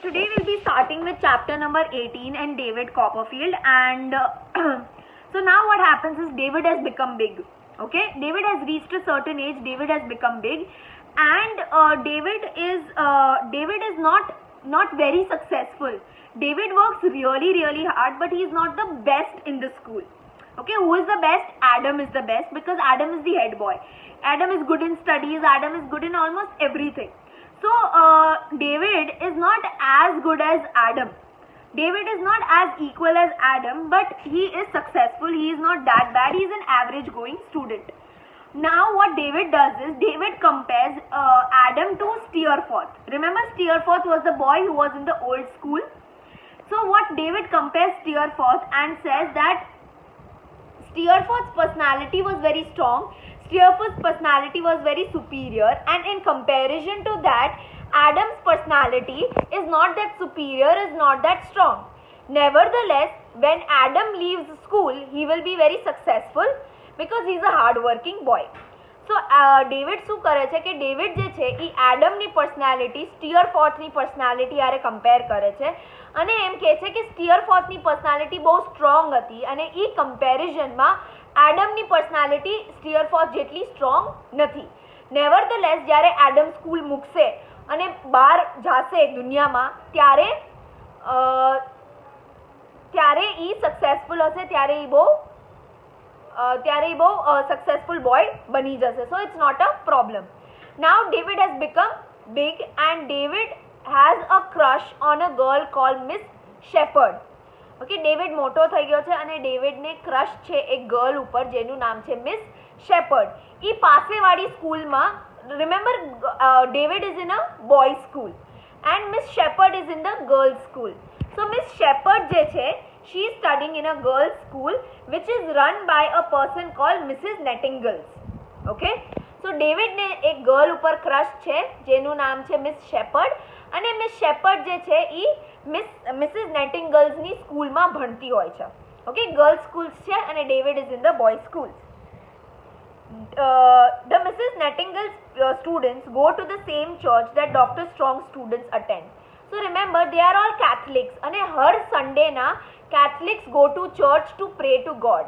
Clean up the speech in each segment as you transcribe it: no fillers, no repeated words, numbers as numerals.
today we'll be starting with chapter number 18 and David Copperfield. And so now what happens is David has become big. Okay, David has reached a certain age. David has become big, and David is not very successful. David works really hard, but he is not the best in the school. Okay, who is the best? Adam is the best, because Adam is the head boy. Adam is good in studies. Adam is good in almost everything. So David is not as good as Adam. David is not as equal as Adam, but he is successful. He is not that bad. He is an average going student. Now what David does is David compares Adam to Steerforth. Remember, Steerforth was the boy who was in the old school. So what David compares Steerforth and says that Steerforth's personality was very strong. Steerforth's personality was very superior, and in comparison to that, Adam's personality is not that superior, is not that strong. Nevertheless, when Adam leaves school, he will be very successful because he is a hard-working boy. So David શું કરે છે કે David જે છે એ એડમની personality સ્ટીયરફોર્થની personality હારે compare કરે છે અને એમ કહે છે કે સ્ટીયરફોર્થની પર્સનાલિટી બહુ સ્ટ્રોંગ હતી અને એ કમ્પેરિઝનમાં એડમની પર્સનાલિટી સ્ટીયરફોર્થ જેટલી સ્ટ્રોંગ નથી. નેવરધલેસ જ્યારે એડમ સ્કૂલ મૂકશે અને બહાર જાશે દુનિયામાં ત્યારે એ સક્સેસફુલ હશે, ત્યારે એ બહુ સક્સેસફુલ બોય બની જશે. So it's not a problem. Now David has become big and David has a crush on a girl called Miss Shepard. Okay, David મોટો થઈ ગયો છે અને ડેવિડને ક્રશ છે એક ગર્લ ઉપર જેનું નામ છે મિસ શેપર્ડ. એ પાસેવાળી સ્કૂલમાં, remember David is in a boys school and Miss Shepard is in the girls school. So Miss Shepard જે છે she is studying in a girls school which is run by a person called Mrs. Nettingales. Okay, so David ને એક girl ઉપર crush છે જેનું નામ છે miss શેપર્ડ, અને મિસ શેપર્ડ જે છે એ મિસિસ નેટિંગલ્સની સ્કૂલમાં ભણતી હોય છે. ઓકે, ગર્લ્સ સ્કૂલ્સ છે અને David is in the boys schools. The Mrs. Nettingales students go to the same church that Dr. Strong students attend. So remember, they are all Catholics, અને હર સન્ડેના Catholics go to church to pray to God.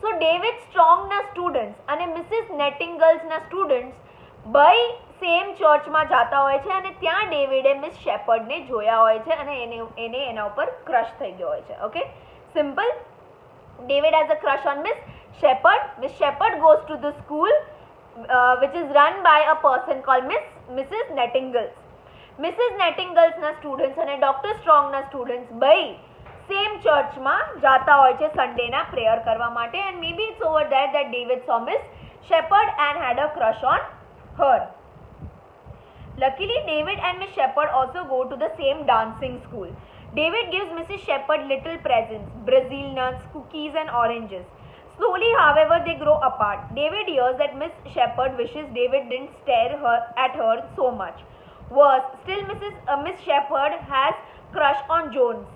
So David Strongના students અને Mrs. Nettingalesના students by same churchમાં જાતા હોય છે અને ત્યાં ડેવિડે miss શેપર્ડને જોયા હોય છે અને એને એના ઉપર ક્રશ થઈ ગયો હોય છે. Okay, simple. David has a crush on Miss Shepherd. Miss Shepherd goes to the school which is run by a person called Mrs. Nettingales. Mrs. Nettingales ના સ્ટુડન્ટ્સ અને ડોક્ટર સ્ટ્રોંગના સ્ટુડન્ટ્સ by સેમ ચર્ચમાં જાતા હોય છે સન્ડેના prayer કરવા માટે, and maybe it's over there that David saw Miss Shepherd and had a crush on her. Luckily, David and Miss Shepherd also go to the same dancing school. David gives Mrs. Shepherd little presents, Brazil nuts, cookies and oranges. Slowly, however, they grow apart. David hears that Miss Shepherd wishes David didn't stare at her so much. Worse, still Miss Shepherd has crush on Jones,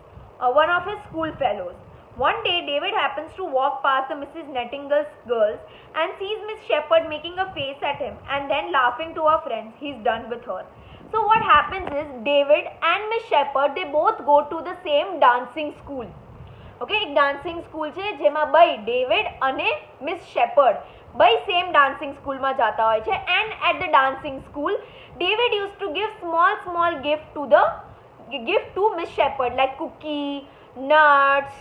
one of his school fellows. One day, David happens to walk past the Mrs. Nettingales girls and sees Miss Shepherd making a face at him and then laughing to her friends. He's done with her. So what happens is David and Miss Shepherd, they both go to the same dancing school. Okay, એક dancing school છે જેમાં by David અને Miss Shepherd by same dancing school માં જાતા હોય છે, and at the dancing school David used to give small gift to Miss Shepherd like cookie, nuts,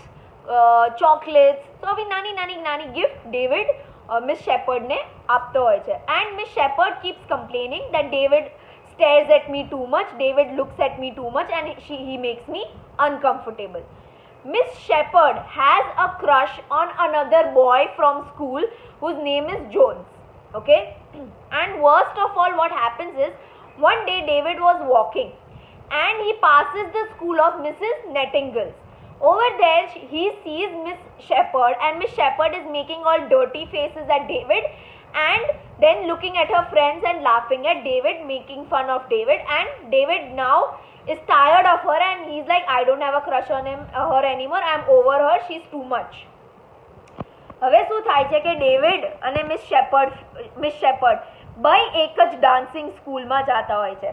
chocolates. So अभी नानी gift David Miss Shepherd ने આપતો હોય છે, and Miss Shepherd keeps complaining that David stares at me too much, David looks at me too much, and he makes me uncomfortable. Miss Shepherd has a crush on another boy from school whose name is Jones. Okay, and worst of all, what happens is one day David was walking and he passes the school of Mrs. Nettingales. Over there he sees Miss Shepherd, and Miss Shepherd is making all dirty faces at David and then looking at her friends and laughing at David, making fun of David. And David now is tired of her and he's like, I don't have a crush on her anymore, I'm over her, she's too much. હવે શું થાય છે કે David અને miss શેપર્ડ by એક જ dancing સ્કૂલમાં જાતા હોય છે.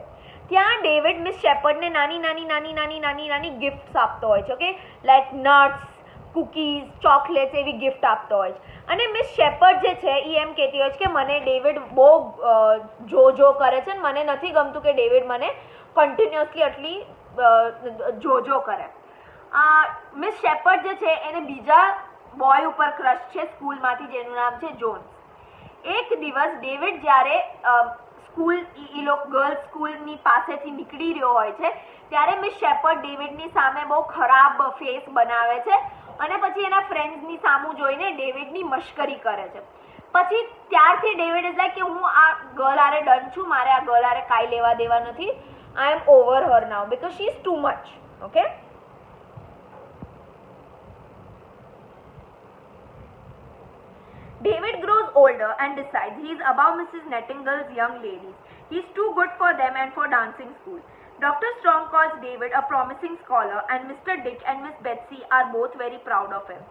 ત્યાં ડેવિડ મિસ શેપર્ડને નાની ગિફ્ટ્સ આપતો હોય છે. Okay, like nuts, cookies, chocolates એવી ગિફ્ટ આપતો હોય છે. અને મિસ શેપર્ડ જે છે એ એમ કહેતી હોય છે કે મને ડેવિડ બહુ જો કરે છે ને મને નથી ગમતું કે ડેવિડ મને કન્ટિન્યુઅસલી આટલી જો કરે. મિસ શેપર્ડ જે છે એને બીજા બોય ઉપર ક્રશ છે સ્કૂલમાંથી, જેનું નામ છે જોન્સ. એક દિવસ ડેવિડ જ્યારે ગર્લ્સ સ્કૂલની પાસેથી નીકળી રહ્યો હોય છે ત્યારે મિસ શેપર્ડ ડેવિડની સામે બહુ ખરાબ ફેસ બનાવે છે અને પછી એના ફ્રેન્ડ્સની સામું જોઈને ડેવિડની મશ્કરી કરે છે. પછી ત્યારથી ડેવિડ ઇઝ લાઈક કે હું આ ગર્લ આરે ડન છું, મારે આ ગર્લ આરે કાંઈ લેવા દેવા નથી. I am over her now because she is too much. Okay, David grows older and decides he is above Mrs. Nightingale's young ladies. He is too good for them and for dancing school. Dr. Strong calls David a promising scholar and Mr. Dick and Miss Betsy are both very proud of him.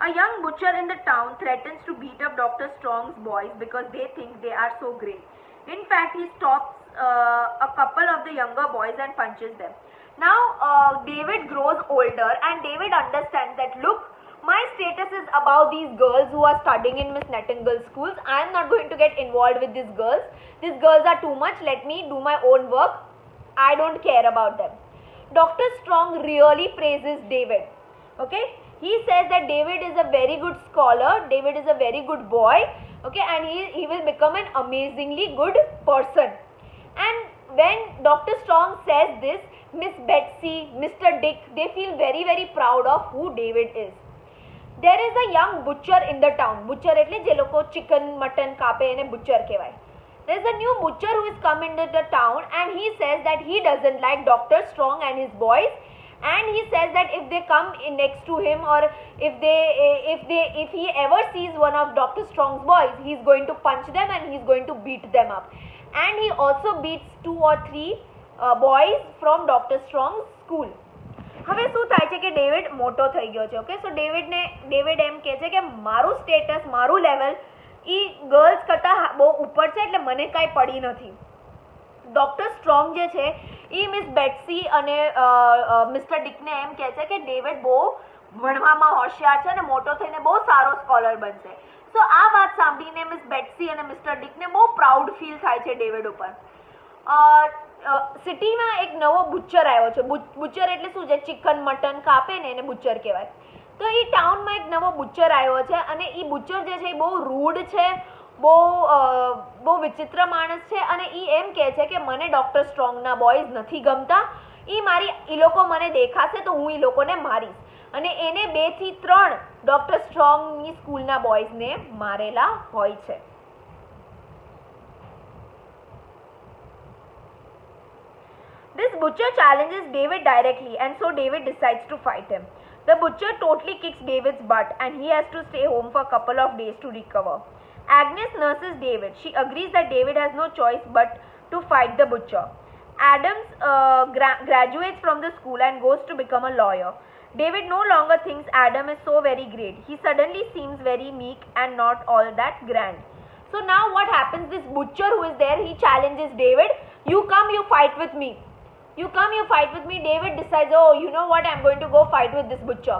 A young butcher in the town threatens to beat up Dr. Strong's boys because they think they are so great. In fact, he stops a couple of the younger boys and punches them. Now, David grows older and David understands that, look, my status is above these girls who are studying in Miss Nightingale's schools. I am not going to get involved with these girls. These girls are too much. Let me do my own work. I don't care about them. Dr. Strong really praises David. Okay, he says that David is a very good scholar. David is a very good boy. Okay, and he will become an amazingly good person. And when Dr. Strong says this, Miss Betsy, Mr. Dick, they feel very, very proud of who David is. There is a young butcher in the town. Butcher એટલે જે લોકો chicken, mutton કાપે એને butcher કહેવાય. There is a new butcher who has come into the town and he says that he doesn't like Dr. Strong and his boys, and he says that if they come in next to him or if he ever sees one of Dr. Strong's boys, he is going to punch them and he is going to beat them up. And he also beats 2 or 3 boys from Dr. Strong's school. હવે શું થાય છે કે David મોટો થઈ ગયો છે. Okay, સો David એમ કહે છે કે મારું સ્ટેટસ, મારું લેવલ એ ગર્લ્સ કરતાં બહુ ઉપર છે એટલે મને કાંઈ પડી નથી. ડૉક્ટર સ્ટ્રોંગ જે છે એ મિસ બેટ્સી અને મિસ્ટર ડિકને એમ કહે છે કે ડેવિડ બહુ ભણવામાં હોશિયાર છે અને મોટો થઈને બહુ સારો સ્કોલર બનશે. સો આ વાત સાંભળીને મિસ બેટ્સી અને મિસ્ટર ડિકને બહુ પ્રાઉડ ફીલ થાય છે ડેવિડ ઉપર. સિટીમાં એક નવો બુચર આવ્યો છે. બુચર એટલે શું છે? ચિકન, મટન કાપે ને એને બુચર કહેવાય. તો એ ટાઉનમાં એક નવો બુચર આવ્યો છે અને એ બુચર જે છે એ બહુ રૂડ છે, બહુ વિચિત્ર માણસ છે અને એ એમ કહે છે કે મને ડૉક્ટર સ્ટ્રોંગના બોયઝ નથી ગમતા. એ લોકો મને દેખાશે તો હું એ લોકોને મારીશ. અને એને 2 થી 3 ડૉક્ટર સ્ટ્રોંગની સ્કૂલના બોયઝને મારેલા હોય છે. This butcher challenges David directly and so David decides to fight him. The butcher totally kicks David's butt and he has to stay home for a couple of days to recover. Agnes nurses David. She agrees that David has no choice but to fight the butcher. Adams graduates from the school and goes to become a lawyer. David no longer thinks Adam is so very great. He suddenly seems very meek and not all that grand. So now what happens? This butcher who is there, he challenges David. You come, you fight with me. You come, you fight with me. David decides, oh, you know what, I'm going to go fight with this butcher.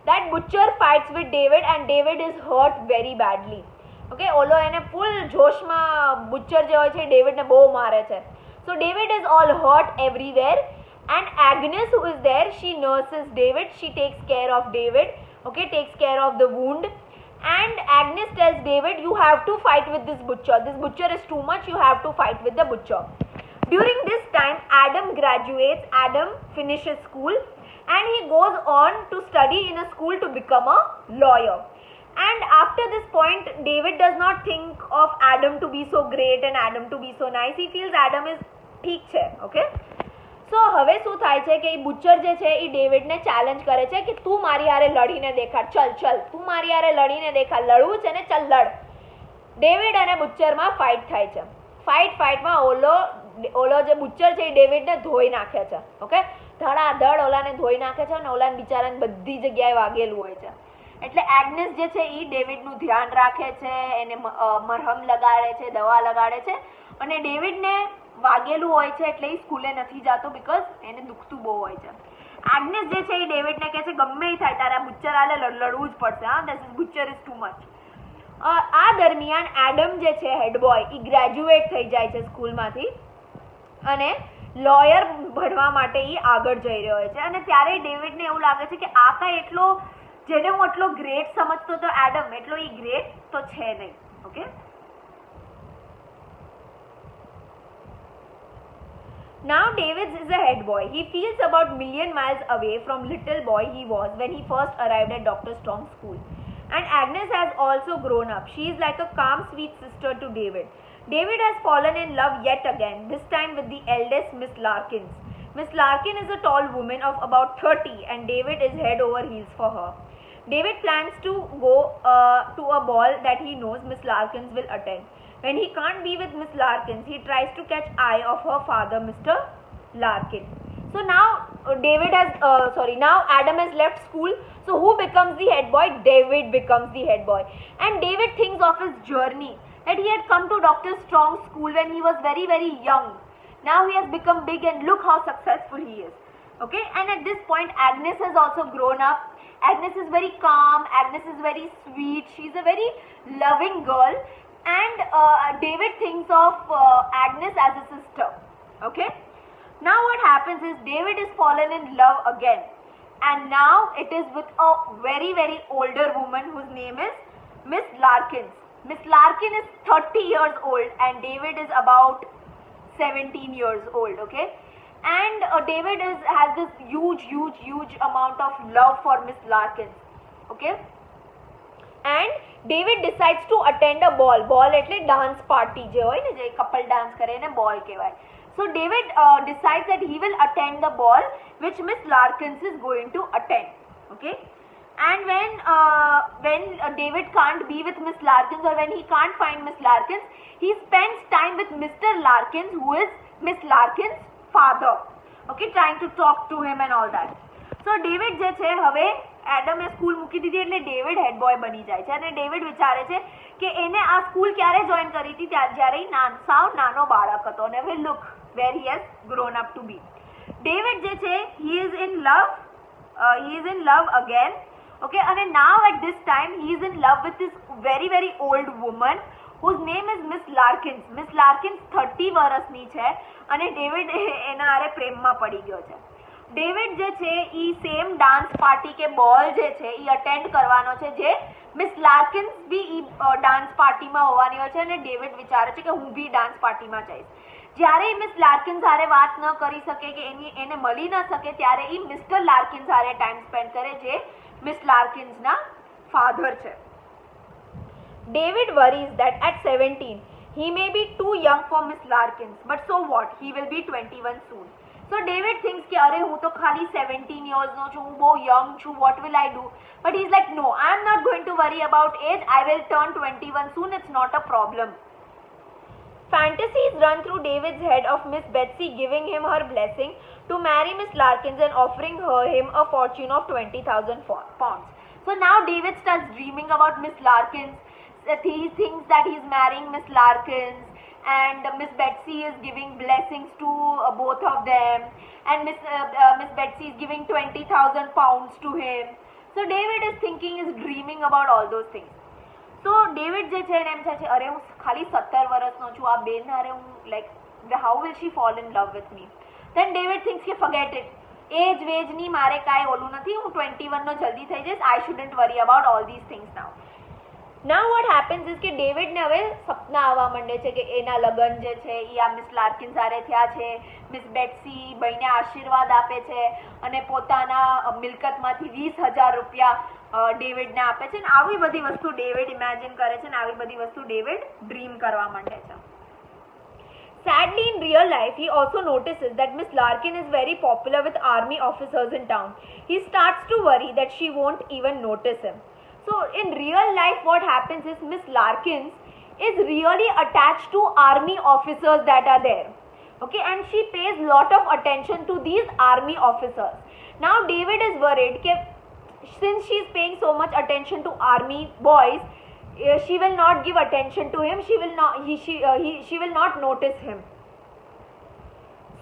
That butcher fights with David and David is hurt very badly. Okay, ઓલો એને ફૂલ જોશમાં Butcher જે હોય છે ડેવિડને બહુ મારે છે. So David is all hurt everywhere and Agnes who is there, she nurses David. She takes care of David. Okay, takes care of the wound. And Agnes tells David, you have to fight with this butcher. This butcher is too much. You have to fight with the butcher. During this time, Adam graduates. Adam finishes school and he goes on to study in a school to become a lawyer. And after this point, David does not think of Adam to be so great and Adam to be so nice. He feels Adam is ઠીક છે. Okay, so હવે શું થાય છે કે એ Butcher જે છે એ ડેવિડને challenge કરે છે કે તું મારી હારે લડીને દેખાડ. ચલ તું મારી હારે લડીને દેખાડ. લડવું છે ને, ચલ લડ. ડેવિડ અને બુચરમાં ફાઇટ થાય છે. ફાઇટમાં ઓલો જે બુચર છે એ ડેવિડને ધોઈ નાખે છે. ઓકે, ધડાધડ ઓલાને ધોઈ નાખે છે અને ઓલાને બિચારાને બધી જગ્યાએ વાગેલું હોય છે. એટલે એગ્નેસ જે છે એ ડેવિડનું ધ્યાન રાખે છે, એને મરહમ લગાડે છે, દવા લગાડે છે અને ડેવિડને વાગેલું હોય છે એટલે એ સ્કૂલે નથી જતો બીકોઝ એને દુખતું બહુ હોય છે. એગ્નેસ જે છે એ ડેવિડને કહે છે ગમે એ થાય તારે આ બુચ્ચર આલે લડવું જ પડશે. હા, this is butcher is too much. આ દરમિયાન એડમ જે છે હેડ બોય એ ગ્રેજ્યુએટ થઈ જાય છે સ્કૂલમાંથી અને લોયર ભણવા માટે એ આગળ જઈ રહ્યો છે. અને ત્યારે ડેવિડને એવું લાગે છે કે આ કાંઈ એટલો જેને હું એટલો ગ્રેટ સમજતો હતો એડમ એટલો એ ગ્રેટ તો છે નહીં. Okay, now David is a head boy. He feels about million miles away from little boy he was when he first arrived at Dr. Strong's school. And Agnes has also grown up. She is like a calm, sweet sister to David. David has fallen in love yet again, this time with the eldest Miss Larkins. Miss Larkin is a tall woman of about 30 and David is head over heels for her. David plans to go to a ball that he knows Miss Larkins will attend. When he can't be with Miss Larkins, he tries to catch eye of her father, Mr. Larkin. So now now Adam has left school. So who becomes the head boy? David becomes the head boy. And David thinks of his journey, that he had come to Dr. Strong's school when he was very, very young. Now he has become big and look how successful he is. Okay, and at this point Agnes has also grown up. Agnes is very calm, Agnes is very sweet, she's a very loving girl. And David thinks of Agnes as a sister. Okay, now what happens is David is fallen in love again, and now it is with a very, very older woman whose name is Miss Larkins. Miss Larkin is 30 years old and David is about 17 years old. Okay, and David has this huge amount of love for Miss Larkins. Okay, and David decides to attend a ball. Ball એટલે dance party જે હોય ને, જે couple dance કરે એને ball કહેવાય. So David decides that he will attend the ball which Miss Larkins is going to attend. Okay, and when David can't be with Miss Larkins, or when he can't find Miss Larkins, he spends time with Mr. Larkins, who is Miss Larkins' father. Okay, trying to talk to him and all that. So David જે છે હવે એડમે school મૂકી દીધી એટલે David head boy બની જાય છે. અને ડેવિડ વિચારે છે કે એને આ સ્કૂલ ક્યારે જોઈન કરી હતી, જ્યારે સાવ નાનો બાળક હતો. અને હવે look where he has grown up to be. David જે છે he is in love again. Okay, અને now at this time he is in love with this very, very old woman whose name is Miss Larkins. Miss Larkins 30 વર્ષની છે અને David એના હારે પ્રેમમાં પડી ગયો છે. ડેવિડ જે છે એ સેમ ડાન્સ પાર્ટી કે બોલ જે છે એ અટેન્ડ કરવાનો છે જે મિસ લાર્કિન્સ બી એ ડાન્સ પાર્ટીમાં હોવાની હોય છે અને ડેવિડ વિચારે છે કે હું બી ડાન્સ પાર્ટીમાં જઈશ. જ્યારે એ મિસ લાર્કિન્સ હારે વાત ન કરી શકે કે એને મળી ન શકે ત્યારે એ મિસ્ટર લાર્કિન્સ હારે ટાઈમ સ્પેન્ડ કરે જે મિસ લાર્કિન્સના ફાધર છે. David worries that at 17 he may be too young for Miss Larkins, but so what? He will be 21 soon. So David thinks कि अरे हूँ तो खाली 17 years नो छूँ, वो young छूँ, what will I do? But he's like, no, I am not going to worry about age. I will turn 21 soon. It's not a problem. Fantasies run through David's head of Miss Betsy giving him her blessing to marry Miss Larkins and offering him a fortune of 20,000 pounds. So now David starts dreaming about Miss Larkins. That he thinks that he's marrying Miss Larkins, and Miss Betsy is giving blessings to both of them, and Miss Betsy is giving 20,000 pounds to him. So David is thinking, is dreaming about all those things. So David જે છે એને એમ થાય છે અરે હું ખાલી 17 વર્ષનો છું, આ બેન હારે હું like how will she fall in love with me? Then David thinks કે forget it, એજ વેજની મારે કાંઈ ઓલું નથી, હું 21 નો જલ્દી થઈ જઈશ. I shouldn't worry about all these things now. Now what happens is કે ડેવિડને હવે સપના આવવા માંડે છે કે એના લગ્ન જે છે એ આ મિસ લાર્કિન્સ હારે થયા છે. મિસ બેટ્સી ભાઈને આશીર્વાદ આપે છે અને પોતાના મિલકતમાંથી 20,000 રૂપિયા ડેવિડને આપે છે. અને આવી બધી વસ્તુ ડેવિડ ઇમેજિન કરે છે અને આવી બધી વસ્તુ ડેવિડ ડ્રીમ કરવા માંડે છે. Sadly, in real life, he also notices that Miss Larkin is very popular with army officers in town. He starts to worry that she won't even notice him. So in real life what happens is Miss Larkins is really attached to army officers that are there. Okay, and she pays lot of attention to these army officers. Now David is worried that since she is paying so much attention to army boys, she will not give attention to him, she will not notice him.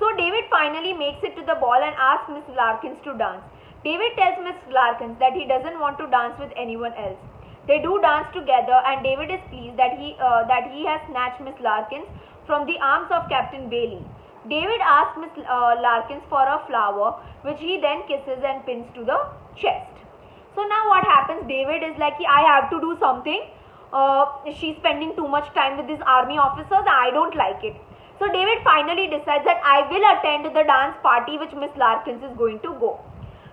So David finally makes it to the ball and asks Miss Larkins to dance. David tells Miss Larkins that he doesn't want to dance with anyone else. They do dance together, and David is pleased that he has snatched Miss Larkins from the arms of Captain Bailey. David asks Miss Larkins for a flower, which he then kisses and pins to the chest. So now what happens? David is like, I have to do something. She's spending too much time with these army officers. I don't like it. So David finally decides that I will attend the dance party which Miss Larkins is going to go.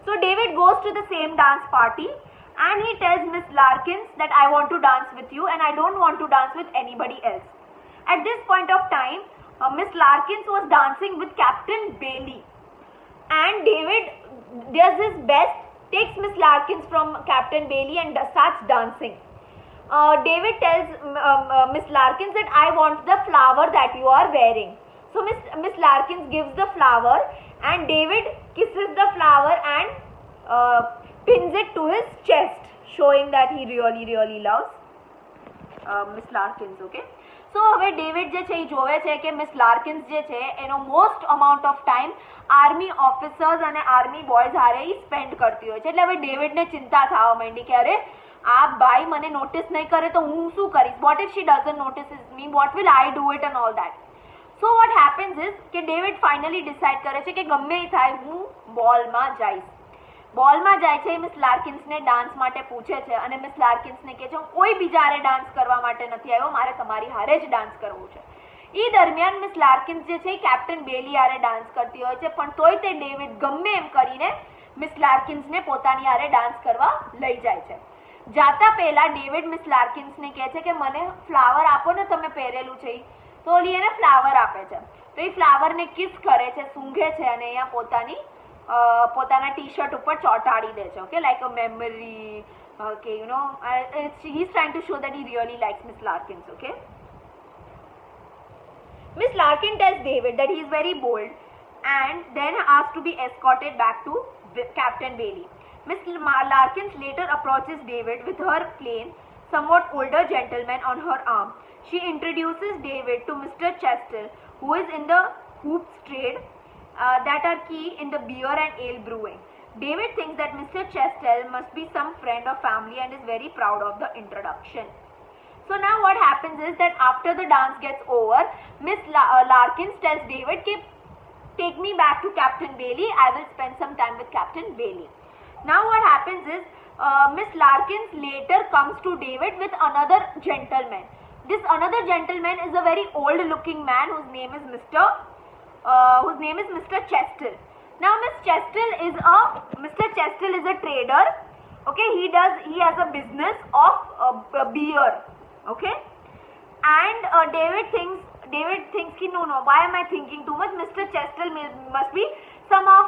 So David goes to the same dance party and he tells Miss Larkins that I want to dance with you and I don't want to dance with anybody else. At this point of time, Miss Larkins was dancing with Captain Bailey, and David does his best, takes Miss Larkins from Captain Bailey and starts dancing. David tells Miss Larkins that I want the flower that you are wearing. So Miss Larkins gives the flower and David kisses the flower and pins it to his chest, showing that he really loves Miss Larkins. Okay. So હવે David જે છે એ જોવે છે કે miss લાર્કિન્સ જે છે એનો most amount of time army officers અને આર્મી બોયઝ હારે એ સ્પેન્ડ કરતી હોય છે. એટલે હવે ડેવિડને ચિંતા થવા માંડી કે અરે આ ભાઈ મને નોટિસ નહીં કરે તો હું શું કરીશ? Vote if she doesn't notice me? What will I do it and all that? So what happens is કે ડેવિડ ફાઇનલી ડિસાઇડ કરે છે કે ગમે એ થાય હું બોલમાં જઈશ. બોલમાં જાય છે, મિસ લાર્કિન્સને ડાન્સ માટે પૂછે છે અને મિસ લાર્કિન્સને કહે છે હું કોઈ બીજા હારે ડાન્સ કરવા માટે નથી આવ્યો, મારે તમારી હારે જ ડાન્સ કરવું છે. એ દરમિયાન મિસ લાર્કિન્સ જે છે એ કેપ્ટન બેલી હારે ડાન્સ કરતી હોય છે, પણ તોય તે ડેવિડ ગમે એમ કરીને મિસ લાર્કિન્સને પોતાની હારે ડાન્સ કરવા લઈ જાય છે. જાતા પહેલા ડેવિડ મિસ લાર્કિન્સને કહે છે કે મને ફ્લાવર આપો ને તમે પહેરેલું છે. તો ઓલી એને ફ્લાવર આપે છે. તો એ ફ્લાવરને કિસ કરે છે, સૂંઘે છે અને અહીંયા પોતાના ટી શર્ટ ઉપર ચોંટાડી દે છે. Okay, like a memory. Okay, you know he is trying to show that he really likes Miss Larkins. Okay, Miss Larkin tells David that he is very bold and then asks to be escorted back to Captain Bailey. Miss Larkins later approaches David with her plain, somewhat older gentleman on her arm. She introduces David to Mr. Chestel, who is in the hoops trade that are key in the beer and ale brewing. David thinks that Mr. Chestel must be some friend or family and is very proud of the introduction. So now what happens is that after the dance gets over, Miss Larkins tells David, take me back to Captain Bailey, I will spend some time with Captain Bailey. Now what happens is Miss Larkins later comes to David with another gentleman. This another gentleman is a very old looking man whose name is Mr. Chestel. Now Mr. Chestel is a trader. Okay, he has a business of beer. Okay, and David thinks no, why am I thinking too much? Mr. Chestel must be some of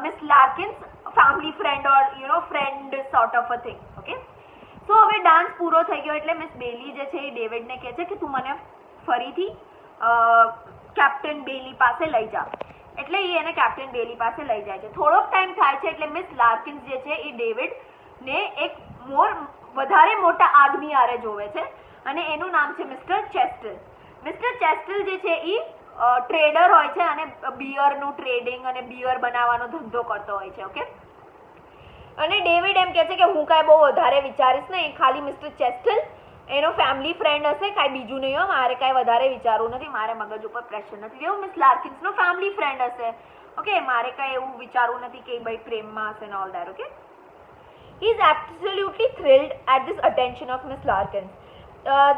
Miss Larkins family friend or friend sort of a thing. Okay, so હવે dance પૂરો થઈ ગયો એટલે miss બેલી જે છે એ ડેવિડને કહે છે કે તું મને ફરીથી કેપ્ટન બેલી પાસે લઈ જા. એટલે એ એને કેપ્ટન બેલી પાસે લઈ જાય છે. થોડોક ટાઈમ થાય છે એટલે મિસ લાર્કિન્સ જે છે એ ડેવિડને એક વધારે મોટા આદમી હારે જોવે છે અને એનું નામ છે મિસ્ટર ચેસ્ટલ. મિસ્ટર ચેસ્ટલ જે છે એ ટ્રેડર હોય છે અને બિયરનું ટ્રેડિંગ અને બિયર બનાવવાનો ધંધો કરતો હોય છે. ઓકે, અને ડેવિડ એમ કહે છે કે હું કાંઈ બહુ વધારે વિચારીશ નહીં, ખાલી મિસ્ટર ચેસ્ટલ એનો ફેમિલી ફ્રેન્ડ હશે, કાંઈ બીજું નહીં હોય, મારે કાંઈ વધારે વિચારવું નથી, મારે મગજ ઉપર પ્રેશર નથી લેવું, મિસ લાર્કિન્સનો ફેમિલી ફ્રેન્ડ હશે. ઓકે, મારે કાંઈ એવું વિચારવું નથી કે ભાઈ પ્રેમમાં હશે ને all that. Okay, he is absolutely thrilled at this attention of Miss Larkins.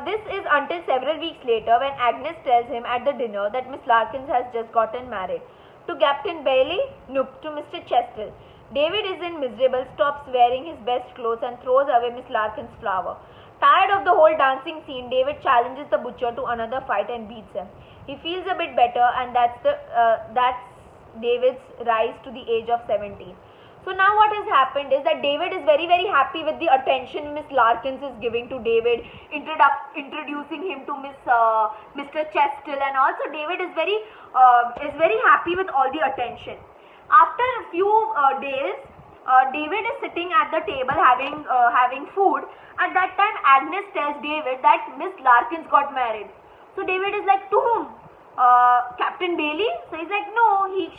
This is until several weeks later when Agnes tells him at the dinner that Miss Larkins has just gotten married. To Captain Bailey? Nope, to Mr. Chestel. David is in miserable, stops wearing his best clothes and throws away Miss Larkins' flower. Tired of the whole dancing scene, David challenges the butcher to another fight and beats him. He feels a bit better, and that's David's rise to the age of 17. So now what has happened is that David is very happy with the attention Miss Larkins is giving to David, introducing him to Mr. Chestel and all. So David is very happy with all the attention. After a few days, David is sitting at the table having food. At that time, Agnes tells David that Miss Larkins got married. So David is like, to whom? Captain Bailey? So he's like, no,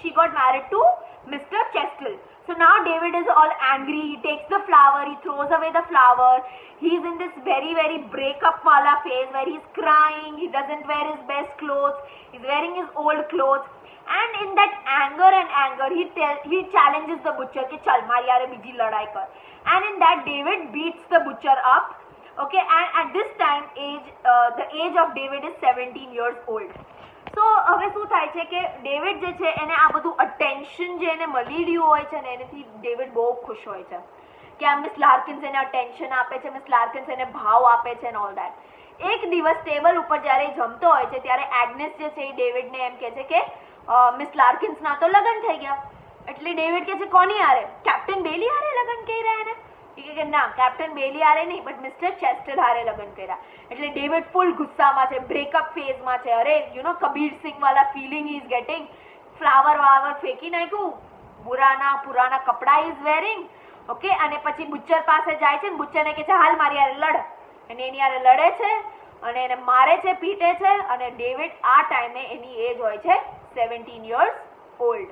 she got married to Mr. Chestle. So now David is all angry. He takes the flower, he throws away the flower. He's in this very, very breakup wala phase where he's crying. He doesn't wear his best clothes. He's wearing his old clothes. And in that anger, he challenges the butcher कि चल मार यार बीजी लड़ाई कर. And in that David beats the butcher up. Okay, and at this time the age of David is 17 years old. So હવે શું થાય છે કે ડેવિડ જે છે એને આ બધું અટેન્શન જે એને મળી રહ્યું હોય છે ને એનાથી ડેવિડ બહુ ખુશ હોય છે કે આ મિસ લાર્કિન્સ એને અટેન્શન આપે છે, મિસ લાર્કિન્સ એને ભાવ આપે છે એન્ડ ઓલ દેટ. એક દિવસ ટેબલ ઉપર જ્યારે જમતો હોય છે ત્યારે એગ્નેસ જે છે એ ડેવિડને એમ કહે છે કે મિસ લાર્કિન્સના તો લગ્ન થઈ ગયા. એટલે ડેવિડ કહે છે કોની હારે? કેપ્ટન બેલી હારે લગ્ન કરી રહ્યા એને? કે ના, કેપ્ટન બેલી હારે નહીં, બટ મિસ્ટર ચેસ્ટર હારે લગ્ન કર્યા. એટલે ડેવિડ ફૂલ ગુસ્સામાં છે, બ્રેકઅપ ફેઝમાં છે. અરે કબીર સિંહ વાળા ફિલિંગ ઇઝ ગેટિંગ. ફ્લાવર ફેંકી નાખ્યું, પુરાના કપડા ઇઝ વેરિંગ. ઓકે, અને પછી બુચ્ચર પાસે જાય છે ને બુચ્ચરને કહે છે હાલ મારી હારે લડ. અને એની હારે લડે છે અને એને મારે છે, પીટે છે. અને ડેવિડ આ ટાઈમે એની એજ હોય છે 17 years old.